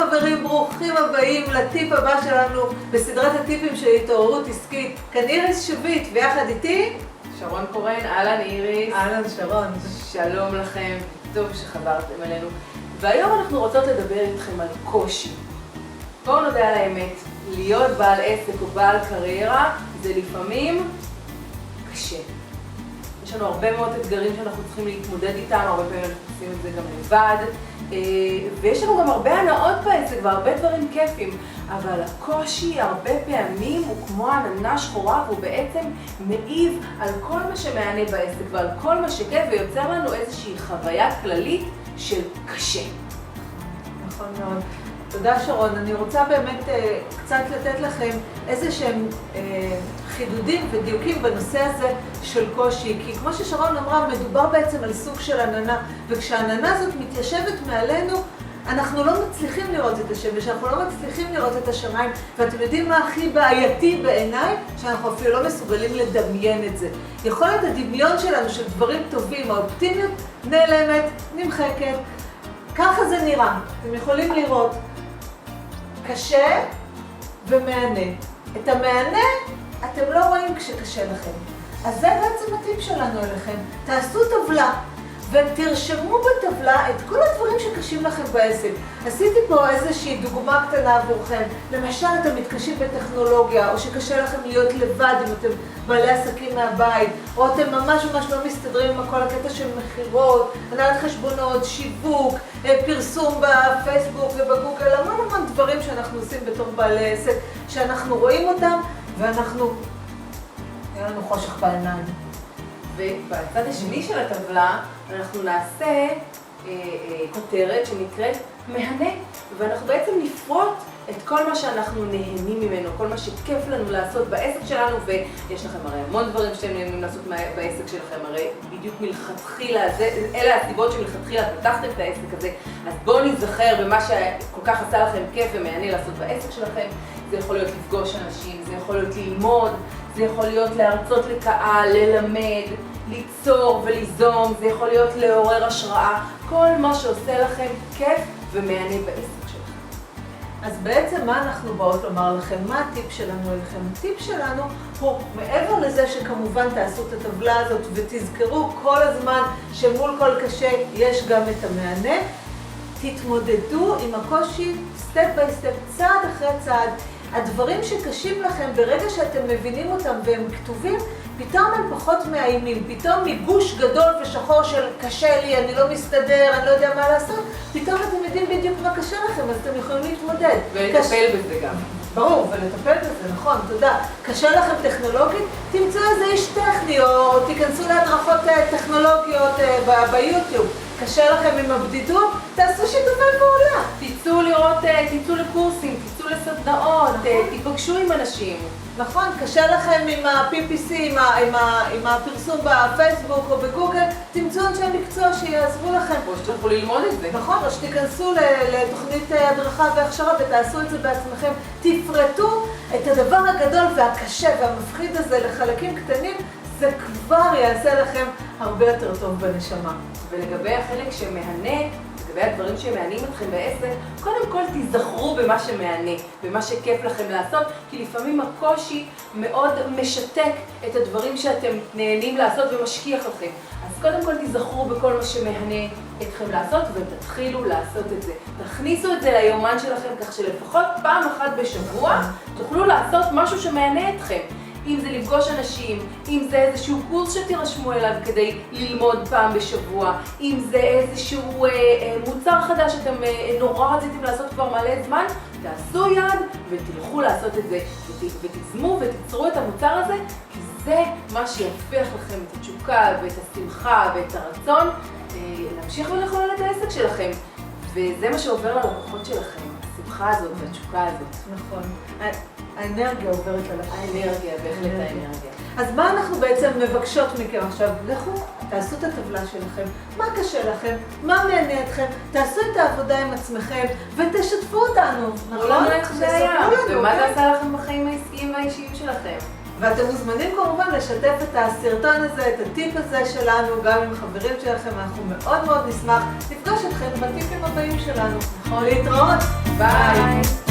חברים, ברוכים הבאים לטיפ הבא שלנו בסדרת הטיפים של התעוררות עסקית. כאן איריס שביט, ויחד איתי שרון קורן. אהלן איריס. אהלן שרון. שלום לכם, טוב שחברתם אלינו. והיום אנחנו רוצות לדבר איתכם על קושי. בואו נודה על האמת, להיות בעל עסק או בעל קריירה זה לפעמים קשה. יש לנו הרבה מאוד אתגרים שאנחנו צריכים להתמודד איתם, הרבה פעמים אנחנו עושים את זה גם לבד, ויש לנו גם הרבה הנאות בעסק והרבה דברים כיפים, אבל הקושי הרבה פעמים הוא כמו עננה שחורה, והוא בעצם מעיב על כל מה שמענה בעסק ועל כל מה שכיף, ויוצר לנו איזושהי חוויה כללית של קשה. נכון מאוד. תודה שרון. אני רוצה באמת קצת לתת לכם איזה שהם חידודים ודיוקים בנושא הזה של קושי, כי כמו ששרון אמרה, מדובר בעצם על סוג של עננה, וכשהעננה הזאת מתיישבת מעלינו, אנחנו לא מצליחים לראות את השמש, אנחנו לא מצליחים לראות את השמיים, ואתם יודעים מה הכי בעייתי בעיניי? שאנחנו אפילו לא מסוגלים לדמיין את זה. יכול להיות הדמיון שלנו של דברים טובים, האופטימיות נעלמת, נמחקת. ככה זה נראה. אתם יכולים לראות קשה ומענה. את המענה אתם לא רואים כשקשה לכם. אז זה בעצם הטיפ שלנו אליכם. תעשו טבלה ותרשמו בטבלה את כל הדברים שקשים לכם בעסק. עשיתי פה איזושהי דוגמה קטנה עבורכם. למשל, אתם מתקשים בטכנולוגיה, או שקשה לכם להיות לבד אם אתם בעלי עסקים מהבית, או אתם ממש לא מסתדרים עם כל הקטע של מחירות, הנהלת חשבונות, שיווק, פרסום בפייסבוק ובגוגל, המון דברים שאנחנו עושים בתור בעלי עסק, שאנחנו רואים אותם ואנחנו, אין לנו חושך בעיניים. ובצד השני של הטבלה אנחנו נעשה כותרת שנקראת מהנה, ואנחנו בעצם נפרוט את כל מה שאנחנו נהנים ממנו, כל מה שכיף לנו לעשות בעסק שלנו, ויש לכם הרי המון דברים שאתם נהנים לעשות בעסק שלכם, הרי בדיוק מלכתחילה, אלה הסיבות שמלכתחילה פתחתם את העסק הזה, אז בואו נזכר במה שכל כך עשה לכם כיף ומהנה לעשות בעסק שלכם. זה יכול להיות לפגוש אנשים, זה יכול להיות ללמוד, זה יכול להיות להרצות לקהל, ללמד, ליצור וליזום, זה יכול להיות לעורר השראה, כל מה שעושה לכם כיף ומהנה בעסק שלכם. אז בעצם מה אנחנו באות לומר לכם? מה הטיפ שלנו אליכם? הטיפ שלנו הוא, מעבר לזה שכמובן תעשו את הטבלה הזאת ותזכרו כל הזמן שמול כל קשה יש גם את המענה, תתמודדו עם הקושי סטפ ביי סטפ, צעד אחרי צעד. הדברים שקשים לכם, ברגע שאתם מבינים אותם והם כתובים, פתאום הם פחות מאיימים. פתאום מגוש גדול ושחור של קשה לי, אני לא מסתדר, אני לא יודע מה לעשות, פתאום אתם יודעים בדיוק מה קשה לכם, אז אתם יכולים להתמודד. ולטפל בזה גם. ברור, ולטפל בזה, נכון, תודה. קשה לכם טכנולוגית? תמצאו איזה איש טכני, או תיכנסו להדרכות טכנולוגיות ביוטיוב. קשה לכם עם הבדידות? תעשו שיתופי פעולה. תצאו לקורסים, תצאו לסדנאות, תיפגשו עם אנשים. נכון, קשה לכם עם ה-PPC, עם הפרסום בפייסבוק או בגוגל, תמצאו אנשי מקצוע שיעזרו לכם. או שתלכו ללמוד את זה. נכון, או שתיכנסו לתוכנית הדרכה והכשרה ותעשו את זה בעצמכם. תפרטו את הדבר הגדול והקשה והמפחיד הזה לחלקים קטנים, זה כבר יעשה לכם הרבה יותר טוב בנשמה. ולגבי החלק שמהנה, לגבי הדברים שמענים אתכם בעסק, קודם כל תיזכרו במה שמענה, במה שכיף לכם לעשות, כי לפעמים הקושי מאוד משתק את הדברים שאתם נהנים לעשות ומשכיח לכם. אז קודם כל תיזכרו בכל מה שמהנה אתכם לעשות ותתחילו לעשות את זה. תכניסו את זה ליומן שלכם כך שלפחות פעם אחת בשבוע תוכלו לעשות משהו שמענה אתכם. אם זה לפגוש אנשים, אם זה איזשהו קורס שתירשמו אליו כדי ללמוד פעם בשבוע, אם זה איזשהו מוצר חדש שאתם נורא רציתם לעשות כבר מלא זמן, תעשו יד ותלכו לעשות את זה, ותזמו ותיצרו את המוצר הזה, כי זה מה שיפיח לכם את התשוקה ואת השמחה ואת הרצון להמשיך ולחולל את העסק שלכם. וזה מה שעובר ללקוחות שלכם, השמחה הזאת והתשוקה הזאת. נכון. האנרגיה עוברת ללקוחות. האנרגיה, בהחלט האנרגיה. אז מה אנחנו בעצם מבקשות מכם עכשיו? לכו, תעשו את הטבלה שלכם, מה קשה לכם, מה מענה אתכם, תעשו את העבודה עם עצמכם ותשתפו אותנו, נכון? תספרו לנו איך זה היה, ומה זה עשה לכם בחיים העסקיים והאישיים שלכם. ואתם מוזמנים כמובן לשתף את הסרטון הזה, את הטיפ הזה שלנו, גם עם חברים שלכם, אנחנו מאוד מאוד נשמח לפגוש אתכם בטיפים הבאים שלנו. נכון. להתראות. ביי.